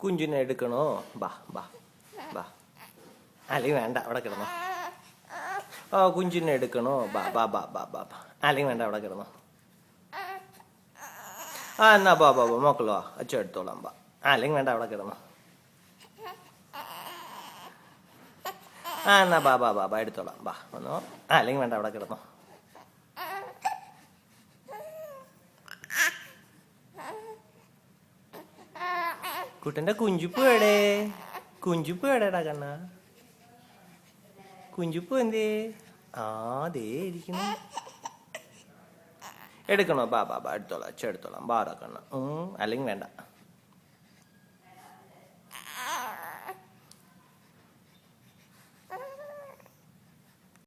കുഞ്ചിനെ എടുക്കണോ? ബാ ബാ ബാ. അല്ലെങ്കിൽ വേണ്ട, അവിടെ കിടന്നോ. കുഞ്ചിനെ എടുക്കണോ? ബാ ബാ ബാ ബാ ബാ ബാ. അല്ലെങ്കിൽ വേണ്ട, അവിടെ കിടന്നോ. എന്നാ ബാ ബാ ബാ മക്കളോ, അച്ഛൻ എടുത്തോളാം ബാ. അല്ലെങ്കിൽ വേണ്ട, അവിടെ കിടന്നോ. എന്നാ ബാ ബാ ബാ ബാ എടുത്തോളാം ബാ വന്നോ. അല്ലെങ്കിൽ വേണ്ട, അവിടെ കിടന്നോ. കുട്ടൻ്റെ കുഞ്ചുപ്പ് എടേ? കുഞ്ചുപ്പ് എടേടാ കണ്ണ? കുഞ്ചുപ്പ് എന്തേ? ദേ ഇരിക്കുന്നു. എടുക്കണോ? ബാ ബാ ബാ എടുത്തോളാം, അച്ഛൻ എടുത്തോളാം ബാടാ കണ്ണ. അല്ലെങ്കിൽ വേണ്ട.